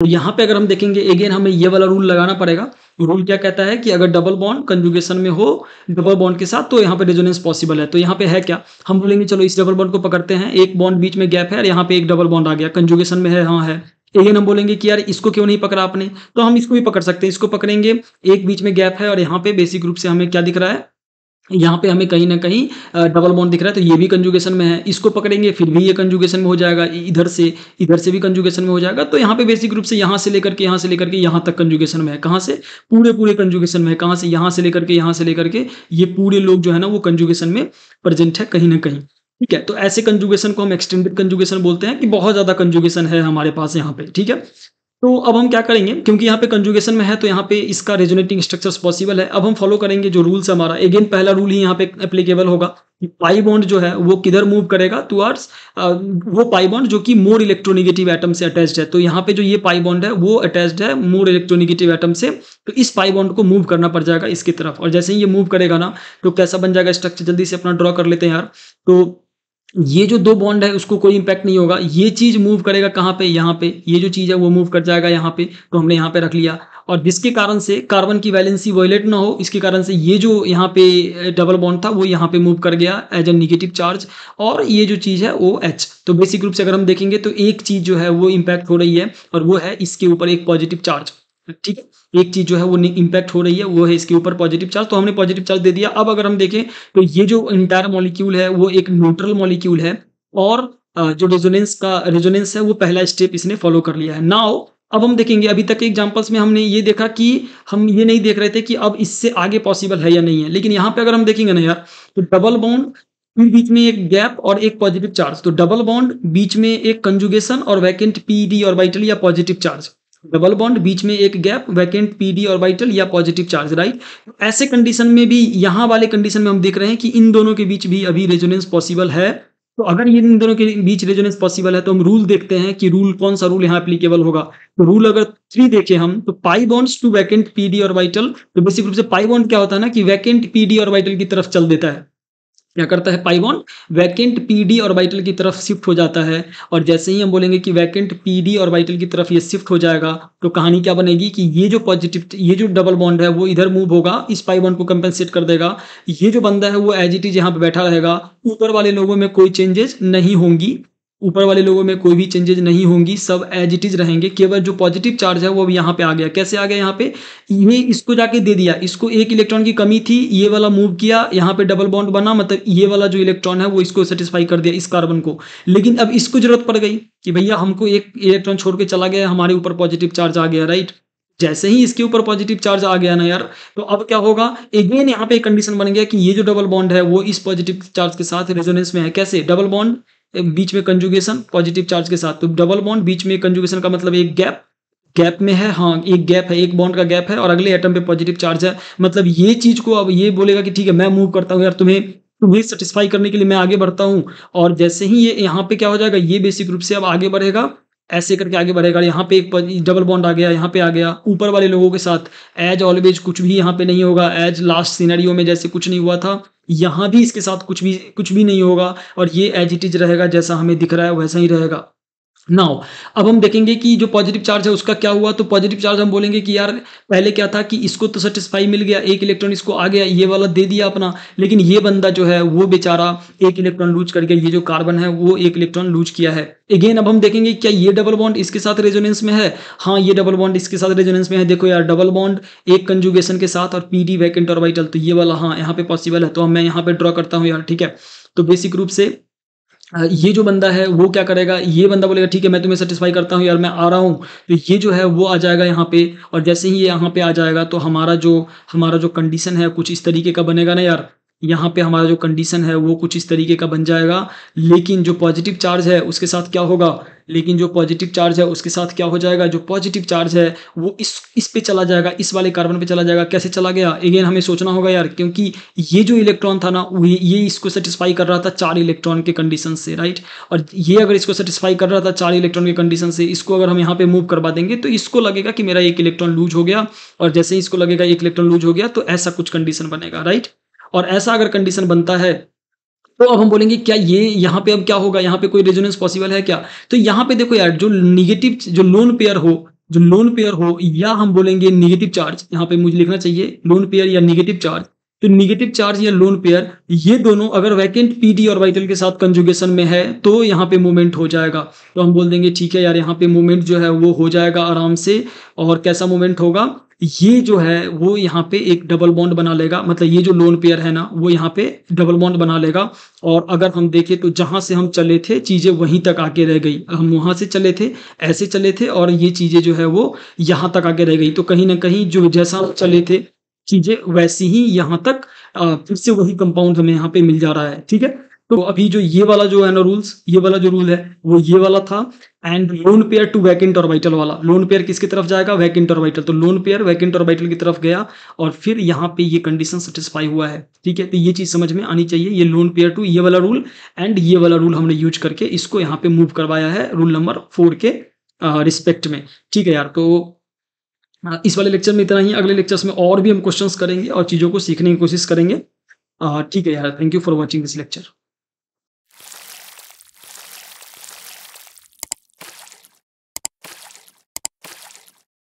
तो यहाँ पे अगर हम देखेंगे अगेन हमें ये वाला रूल लगाना पड़ेगा। रूल क्या कहता है कि अगर डबल बॉन्ड कंजुगेशन में हो डबल बॉन्ड के साथ तो यहाँ पे रेजोनेंस पॉसिबल है। तो यहाँ पे है क्या, हम बोलेंगे चलो इस डबल बॉन्ड को पकड़ते हैं, एक बॉन्ड बीच में गैप है और यहाँ पे एक डबल बॉन्ड आ गया, कंजुगेशन में है, हाँ है। अगेन हम बोलेंगे कि यार इसको क्यों नहीं पकड़ा आपने, तो हम इसको भी पकड़ सकते हैं। इसको पकड़ेंगे, एक बीच में गैप है और यहाँ पे बेसिक रूप से हमें क्या दिख रहा है, यहाँ पे हमें कहीं न कहीं डबल बॉन्ड दिख रहा है, तो ये भी कंजुगेशन में है। इसको पकड़ेंगे फिर भी ये कंजुगेशन में हो जाएगा, इधर से भी कंजुगेशन में हो जाएगा। तो यहाँ पे बेसिक रूप से यहाँ से लेकर के यहाँ तक कंजुगेशन में है। कहाँ से? पूरे कंजुगेशन में है। कहाँ से? यहाँ से लेकर के ये पूरे लोग जो है ना वो कंजुगेशन में प्रेज़ेंट है कहीं न कहीं। ठीक है? तो ऐसे कंजुगेशन को हम एक्सटेंडेड कंजुगेशन बोलते हैं कि बहुत ज़्यादा कंजुगेशन है हमारे पास यहाँ पे। ठीक है? तो अब हम क्या करेंगे, क्योंकि यहाँ पे कंजुगेशन में है तो यहाँ पे इसका रेजोनेटिंग स्ट्रक्चर्स पॉसिबल है। अब हम फॉलो करेंगे जो रूल्स हमारा, अगेन पहला रूल ही यहाँ पे एप्लीकेबल होगा कि पाई बॉन्ड जो है वो किधर मूव करेगा, टुवर्ड्स वो पाई बॉन्ड जो कि मोर इलेक्ट्रोनेगेटिव एटम से अटैच्ड है। तो यहाँ पे जो ये पाई बॉन्ड है वो अटैच्ड है मोर इलेक्ट्रोनेगेटिव एटम से, तो इस पाई बॉन्ड को मूव करना पड़ जाएगा इसकी तरफ। और जैसे ही ये मूव करेगा ना तो कैसा बन जाएगा स्ट्रक्चर, जल्दी से अपना ड्रॉ कर लेते हैं यार। तो ये जो 2 बॉन्ड है उसको कोई इम्पैक्ट नहीं होगा। ये चीज़ मूव करेगा कहाँ पे? यहाँ पे। ये जो चीज़ है वो मूव कर जाएगा यहाँ पे, तो हमने यहाँ पे रख लिया। और जिसके कारण से कार्बन की वैलेंसी वायलेट ना हो, इसके कारण से ये जो यहाँ पे डबल बॉन्ड था वो यहाँ पे मूव कर गया एज अ नेगेटिव चार्ज, और ये जो चीज़ है वो H। तो बेसिक रूप से अगर हम देखेंगे तो एक चीज़ जो है वो इम्पैक्ट हो रही है और वो है इसके ऊपर एक पॉजिटिव चार्ज। ठीक है? एक चीज़ जो है वो इम्पैक्ट हो रही है, वो है इसके ऊपर पॉजिटिव चार्ज, तो हमने पॉजिटिव चार्ज दे दिया। अब अगर हम देखें तो ये जो एंटायर मॉलिक्यूल है वो एक न्यूट्रल मॉलिक्यूल है, और जो रेजोनेंस है वो पहला स्टेप इसने फॉलो कर लिया है। नाउ अब हम देखेंगे, अभी तक के एग्जांपल्स में हमने ये देखा कि हम ये नहीं देख रहे थे कि अब इससे आगे पॉसिबल है या नहीं है, लेकिन यहाँ पे अगर हम देखेंगे ना यार, तो डबल बॉन्ड फिर बीच में एक गैप और एक पॉजिटिव चार्ज, तो डबल बॉन्ड बीच में एक कंजुगेशन और वैकेंट पीडी ऑर्बिटल या पॉजिटिव चार्ज, डबल बॉन्ड बीच में एक गैप, वैकेंट पीडी ऑर्बिटल या पॉजिटिव चार्ज, राइट। ऐसे कंडीशन में भी, यहाँ वाले कंडीशन में हम देख रहे हैं कि इन दोनों के बीच भी अभी रेजोनेंस पॉसिबल है। तो अगर ये इन दोनों के बीच रेजोनेंस पॉसिबल है तो हम रूल देखते हैं कि रूल कौन सा रूल यहाँ एप्लीकेबल होगा। तो रूल अगर 3 देखें हम, तो pi bonds to vacant PD orbital, तो बेसिक रूप से पाई बॉन्ड क्या होता है ना कि वैकेंट पीडी ऑर्बिटल की तरफ चल देता है। क्या करता है pi bond? Vacant PD orbital की तरफ शिफ्ट हो जाता है। और जैसे ही हम बोलेंगे कि वैकेंट पीडी ऑर्बिटल की तरफ ये शिफ्ट हो जाएगा, तो कहानी क्या बनेगी कि ये जो डबल बॉन्ड है वो इधर मूव होगा, इस पाई बॉन्ड को कंपेंसेट कर देगा। ये जो बंदा है वो एज इट इज यहाँ पे बैठा रहेगा, ऊपर वाले लोगों में कोई चेंजेस नहीं होंगी, ऊपर वाले लोगों में कोई भी चेंजेस नहीं होंगी, सब एज इट इज रहेंगे। केवल जो पॉजिटिव चार्ज है वो अब यहाँ पे आ गया। कैसे आ गया यहाँ पे? ये इसको जाके दे दिया, इसको एक इलेक्ट्रॉन की कमी थी, ये वाला मूव किया, यहाँ पे डबल बॉन्ड बना, मतलब ये वाला जो इलेक्ट्रॉन है वो इसको सेटिस्फाई कर दिया, इस कार्बन को। लेकिन अब इसको जरूरत पड़ गई कि भैया हमको एक इलेक्ट्रॉन छोड़ के चला गया, हमारे ऊपर पॉजिटिव चार्ज आ गया, राइट। जैसे ही इसके ऊपर पॉजिटिव चार्ज आ गया ना यार, तो अब क्या होगा, अगेन यहाँ पे एक कंडीशन बन गया कि ये जो डबल बॉन्ड है वो इस पॉजिटिव चार्ज के साथ रेजोनेंस में है। कैसे? डबल बॉन्ड बीच में कंजुगेशन पॉजिटिव चार्ज के साथ, तो डबल बॉन्ड बीच में कंजुगेशन का मतलब एक गैप, गैप में है, हाँ एक गैप है, एक बॉन्ड का गैप है और अगले एटम पे पॉजिटिव चार्ज है। मतलब ये चीज को अब ये बोलेगा कि ठीक है मैं मूव करता हूँ यार, तुम्हें सेटिस्फाई करने के लिए मैं आगे बढ़ता हूँ। और जैसे ही ये यहाँ पे क्या हो जाएगा, ये बेसिक रूप से अब आगे बढ़ेगा, ऐसे करके आगे बढ़ेगा। यहाँ पे एक डबल बॉन्ड आ गया, यहाँ पे आ गया, ऊपर वाले लोगों के साथ एज ऑलवेज कुछ भी यहाँ पे नहीं होगा, एज लास्ट सिनेरियो में जैसे कुछ नहीं हुआ था, यहाँ भी इसके साथ कुछ भी नहीं होगा, और ये एज इट इज रहेगा, जैसा हमें दिख रहा है वैसा ही रहेगा। नाउ अब हम देखेंगे कि जो पॉजिटिव चार्ज है उसका क्या हुआ। तो पॉजिटिव चार्ज हम बोलेंगे कि यार पहले क्या था कि इसको तो सेटिस्फाई मिल गया, एक इलेक्ट्रॉन इसको आ गया, ये वाला दे दिया अपना, लेकिन ये बंदा जो है वो बेचारा एक इलेक्ट्रॉन लूज कर गया, ये जो कार्बन है वो एक इलेक्ट्रॉन लूज किया है। अगेन अब हम देखेंगे क्या ये डबल बॉन्ड इसके साथ रेजोनेंस में है? हाँ ये डबल बॉन्ड इसके साथ रेजोनेंस में है। देखो यार डबल बॉन्ड एक कंजुगेशन के साथ और पीडी वैकेंट ऑर्बिटल, तो ये वाला हाँ यहाँ पे पॉसिबल है, तो मैं यहाँ पे ड्रॉ करता हूँ यार, ठीक है। तो बेसिक रूप से ये जो बंदा है वो क्या करेगा, ये बंदा बोलेगा ठीक है मैं तुम्हें सेटिस्फाई करता हूँ यार, मैं आ रहा हूँ। तो ये जो है वो आ जाएगा यहाँ पे, और जैसे ही ये यहाँ पे आ जाएगा तो हमारा जो कंडीशन है कुछ इस तरीके का बनेगा ना यार। यहाँ पे हमारा जो कंडीशन है वो कुछ इस तरीके का बन जाएगा। लेकिन जो पॉजिटिव चार्ज है उसके साथ क्या होगा, लेकिन जो पॉजिटिव चार्ज है उसके साथ क्या हो जाएगा, जो पॉजिटिव चार्ज है वो इस पे चला जाएगा, इस वाले कार्बन पे चला जाएगा। कैसे चला गया, अगेन हमें सोचना होगा यार, क्योंकि ये जो इलेक्ट्रॉन था ना ये इसको सेटिस्फाई कर रहा था 4 इलेक्ट्रॉन के कंडीशन से, राइट। और ये अगर इसको सेटिस्फाई कर रहा था 4 इलेक्ट्रॉन के कंडीशन से, इसको अगर हम यहाँ पे मूव करवा देंगे तो इसको लगेगा कि मेरा एक इलेक्ट्रॉन लूज हो गया, और जैसे ही इसको लगेगा एक इलेक्ट्रॉन लूज हो गया तो ऐसा कुछ कंडीशन बनेगा, राइट। और ऐसा अगर कंडीशन बनता है तो अब हम बोलेंगे क्या ये यहाँ पे अब क्या होगा, यहाँ पे कोई रेजोनेंस पॉसिबल है क्या? तो यहाँ पे देखो यार, जो नेगेटिव जो लोन पेयर हो जो लोन पेयर हो या हम बोलेंगे नेगेटिव चार्ज, यहाँ पे मुझे लिखना चाहिए लोन पेयर या नेगेटिव चार्ज। तो नेगेटिव चार्ज या लोन पेयर ये दोनों अगर वैकेंट पीडी ऑर्बिटल के साथ कंजुगेशन में है तो यहाँ पे मूवमेंट हो जाएगा। तो हम बोल देंगे ठीक है यार, यहाँ पे मूवमेंट जो है वो हो जाएगा आराम से। और कैसा मूवमेंट होगा, ये जो है वो यहाँ पे एक डबल बॉन्ड बना लेगा, मतलब ये जो लोन पेयर है ना वो यहाँ पे डबल बॉन्ड बना लेगा। और अगर हम देखें तो जहां से हम चले थे चीजें वहीं तक आके रह गई, हम वहां से चले थे ऐसे चले थे और ये चीजें जो है वो यहाँ तक आके रह गई। तो कहीं ना कहीं जो जैसा हम चले थे चीजें वैसी ही यहाँ तक फिर से वही कंपाउंड हमें यहाँ पे मिल जा रहा है। ठीक है, तो अभी जो ये वाला जो है ना रूल्स, ये वाला जो रूल है वो ये वाला था। And lone pair to vacant orbital वाला, लोन पेयर किसकी तरफ जाएगा, वैकेंट ऑर्बिटल, तो लोन पेयर वैकेंट ऑर्बिटल की तरफ गया और फिर यहाँ पे ये कंडीशन सेटिस्फाई हुआ है। ठीक है, तो ये चीज समझ में आनी चाहिए, ये लोन पेयर टू ये वाला रूल एंड ये वाला रूल हमने यूज करके इसको यहाँ पे मूव करवाया है रूल नंबर 4 के रिस्पेक्ट में। ठीक है यार, तो इस वाले लेक्चर में इतना ही। अगले लेक्चर्स में और भी हम क्वेश्चंस करेंगे और चीज़ों को सीखने की कोशिश करेंगे। ठीक है यार, thank you for watching this lecture.